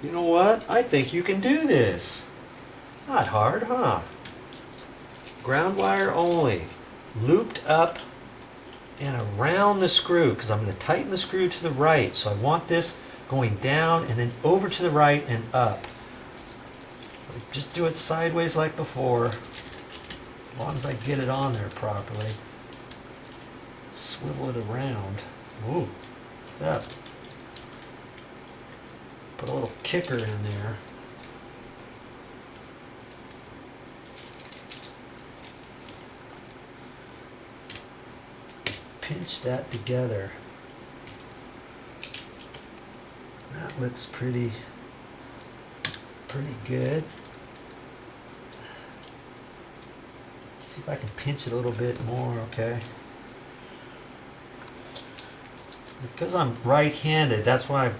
You know what? I think you can do this. Not hard, huh? Ground wire only. Looped up and around the screw, because I'm going to tighten the screw to the right. So I want this going down and then over to the right and up. Just do it sideways like before, as long as I get it on there properly. Swivel it around. Ooh, what's that? Put a little kicker in there. Pinch that together. That looks pretty good. Let's see if I can pinch it a little bit more, okay? Because I'm right-handed, that's why I'm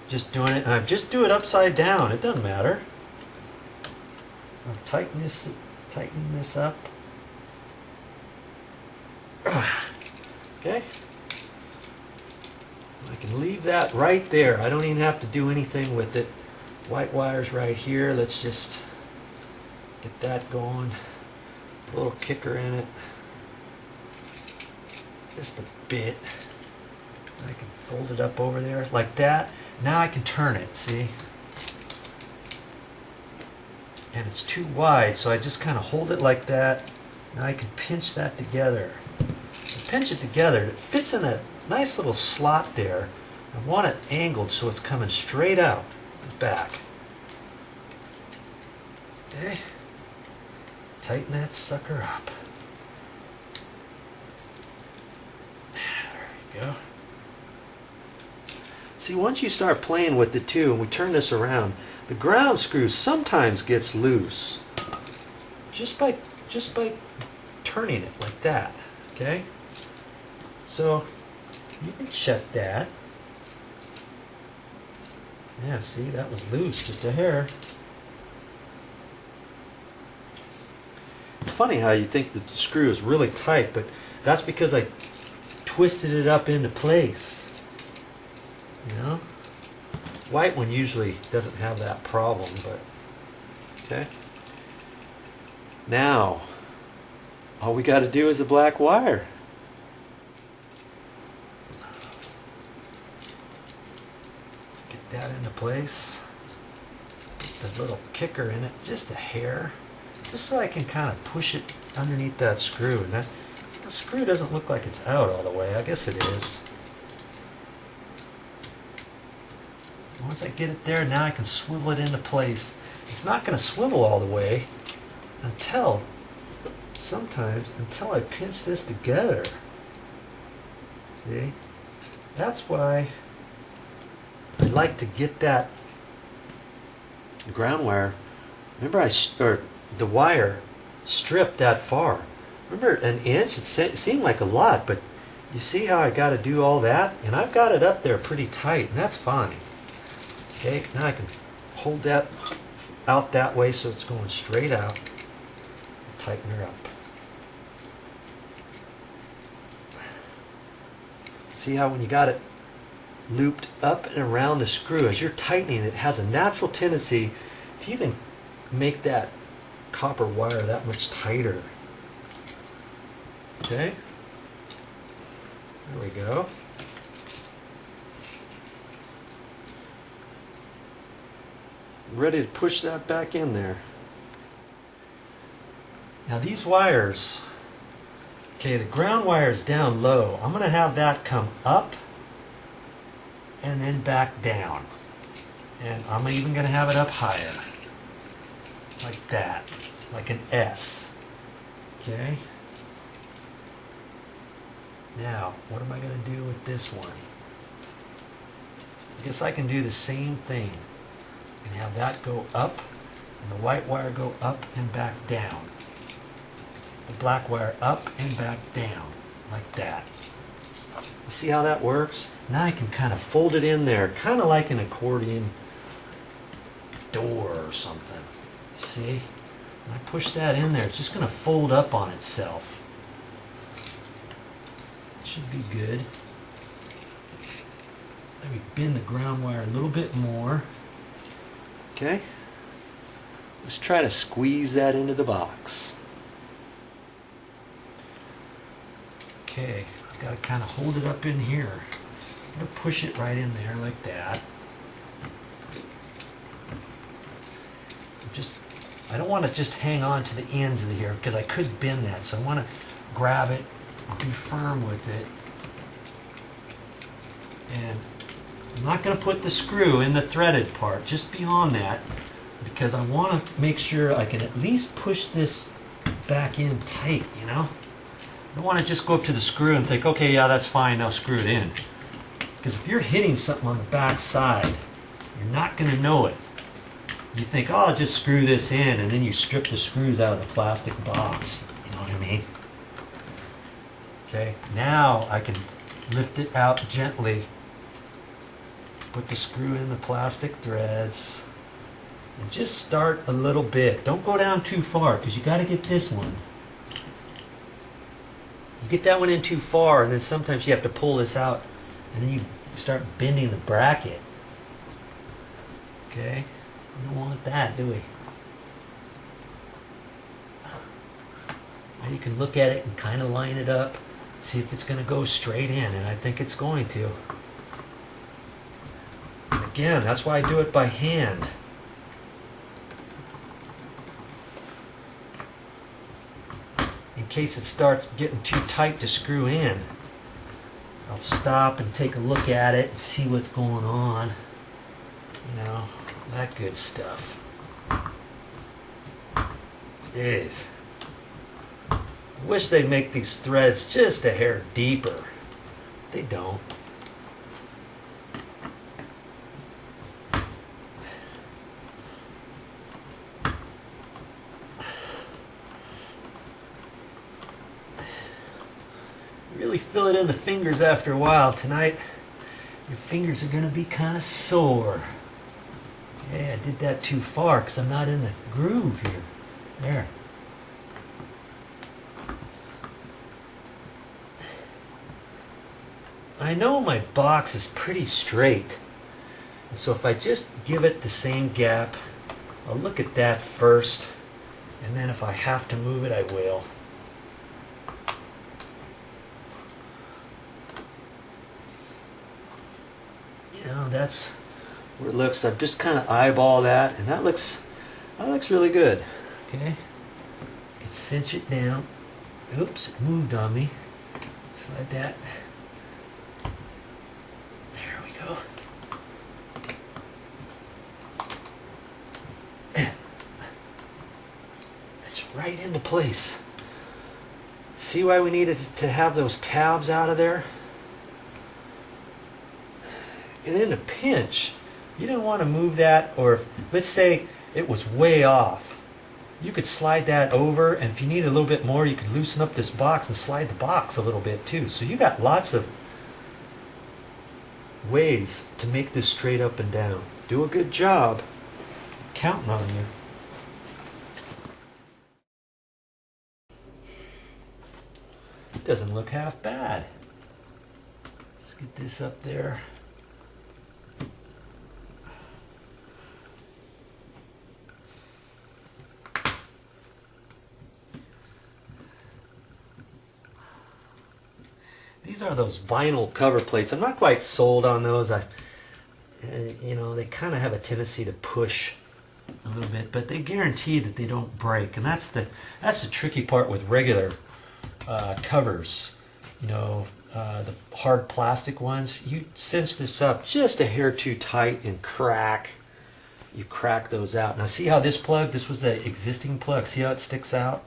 just doing it, and I just do it upside down. It doesn't matter. I'll tighten this up. Okay. I can leave that right there. I don't even have to do anything with it. White wire's right here. Let's just get that going. Put a little kicker in it. Just a bit. I can fold it up over there like that. Now I can turn it, see? And it's too wide, so I just kind of hold it like that. Now I can pinch that together. Pinch it together. It fits in a nice little slot there. I want it angled so it's coming straight out the back. Okay. Tighten that sucker up. There we go. See, once you start playing with the two, and we turn this around, the ground screw sometimes gets loose. Just by turning it like that. Okay? So you can check that. Yeah, see, that was loose, just a hair. It's funny how you think that the screw is really tight, but that's because I twisted it up into place. You know? White one usually doesn't have that problem, but okay. Now, all we got to do is a black wire. That into place. Put the little kicker in it, just a hair, just so I can kind of push it underneath that screw. And that, the screw doesn't look like it's out all the way. I guess it is. Once I get it there, now I can swivel it into place. It's not going to swivel all the way until I pinch this together. See? That's why I like to get that ground wire. Remember, the wire stripped that far. Remember, an inch? It seemed like a lot, but you see how I got to do all that? And I've got it up there pretty tight, and that's fine. Okay, now I can hold that out that way so it's going straight out. Tighten her up. See how when you got it looped up and around the screw, as you're tightening it has a natural tendency to even make that copper wire that much tighter. Okay, there we go. Ready to push that back in there. Now these wires, okay, the ground wire is down low. I'm going to have that come up and then back down. And I'm even going to have it up higher. Like that. Like an S. Okay? Now, what am I going to do with this one? I guess I can do the same thing. I can have that go up and the white wire go up and back down. The black wire up and back down. Like that. You see how that works? Now I can kind of fold it in there, kind of like an accordion door or something. See? When I push that in there, it's just going to fold up on itself. It should be good. Let me bend the ground wire a little bit more. Okay, let's try to squeeze that into the box. Okay, I've got to kind of hold it up in here. I'm going to push it right in there like that. I don't want to just hang on to the ends of the hair because I could bend that. So I want to grab it, be firm with it. And I'm not going to put the screw in the threaded part, just beyond that, because I want to make sure I can at least push this back in tight, you know? I don't want to just go up to the screw and think, okay, yeah, that's fine, now screw it in. Because if you're hitting something on the back side, you're not going to know it. You think, oh, I'll just screw this in, and then you strip the screws out of the plastic box. You know what I mean? Okay, now I can lift it out gently, put the screw in the plastic threads, and just start a little bit. Don't go down too far, because you got to get this one. You get that one in too far, and then sometimes you have to pull this out, and then you start bending the bracket. Okay? We don't want that, do we? Now you can look at it and kind of line it up, see if it's going to go straight in, and I think it's going to. And again, that's why I do it by hand. In case it starts getting too tight to screw in, I'll stop and take a look at it and see what's going on. You know, that good stuff. Jeez. I wish they'd make these threads just a hair deeper. They don't. Really feel it in the fingers after a while. Tonight, your fingers are going to be kind of sore. Okay, I did that too far because I'm not in the groove here. There. I know my box is pretty straight. And so if I just give it the same gap, I'll look at that first. And then if I have to move it, I will. You know, that's where it looks. I've just kind of eyeball that, and that looks really good. Okay, I can cinch it down. Oops, it moved on me. Slide that. There we go. It's right into place. See why we needed to have those tabs out of there? And in a pinch, you don't want to move that, or if, let's say it was way off, you could slide that over, and if you need a little bit more, you could loosen up this box and slide the box a little bit too. So you got lots of ways to make this straight up and down. Do a good job. Counting on you. It doesn't look half bad. Let's get this up there. These are those vinyl cover plates. I'm not quite sold on those. You know, they kind of have a tendency to push a little bit, but they guarantee that they don't break. And that's the tricky part with regular covers. You know, the hard plastic ones. You cinch this up just a hair too tight and crack. You crack those out. Now see how this plug? This was the existing plug. See how it sticks out?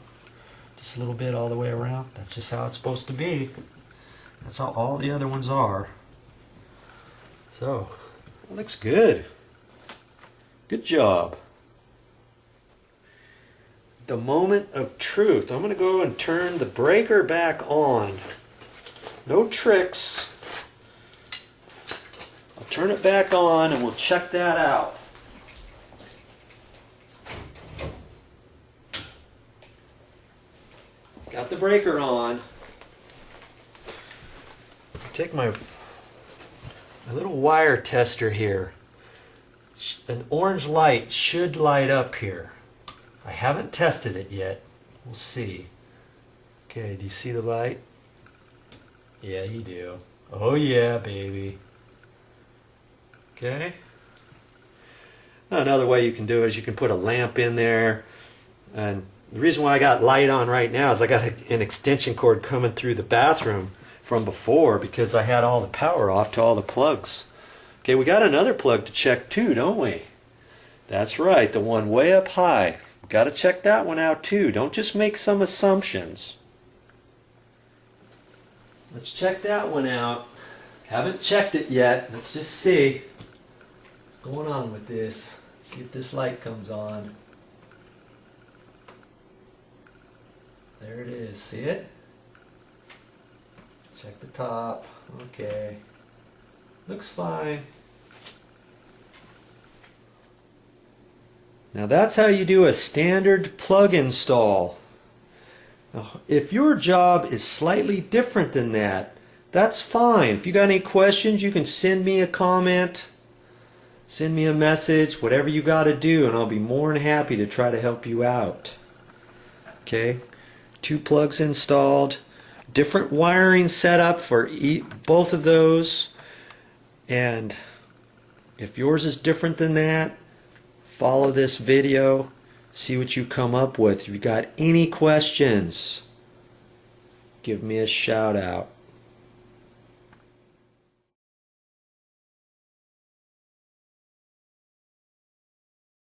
Just a little bit all the way around. That's just how it's supposed to be. That's how all the other ones are. So, it looks good. Good job. The moment of truth. I'm going to go and turn the breaker back on. No tricks. I'll turn it back on and we'll check that out. Got the breaker on. Take my little wire tester here. an orange light should light up here. I haven't tested it yet. We'll see. Okay, do you see the light? Yeah, you do. Oh yeah, baby. Okay. Now, another way you can do it is you can put a lamp in there. And the reason why I got light on right now is I got an extension cord coming through the bathroom from before because I had all the power off to all the plugs. Okay, we got another plug to check too, don't we? That's right, the one way up high. Got to check that one out too. Don't just make some assumptions. Let's check that one out. Haven't checked it yet. Let's just see what's going on with this. Let's see if this light comes on. There it is. See it? Check the top. Okay. Looks fine. Now that's how you do a standard plug install. Now, if your job is slightly different than that, that's fine. If you got any questions, you can send me a comment, send me a message, whatever you got to do, and I'll be more than happy to try to help you out. Okay, 2 plugs installed, different wiring setup for both of those, and if yours is different than that, follow this video, see what you come up with. If you've got any questions, give me a shout out.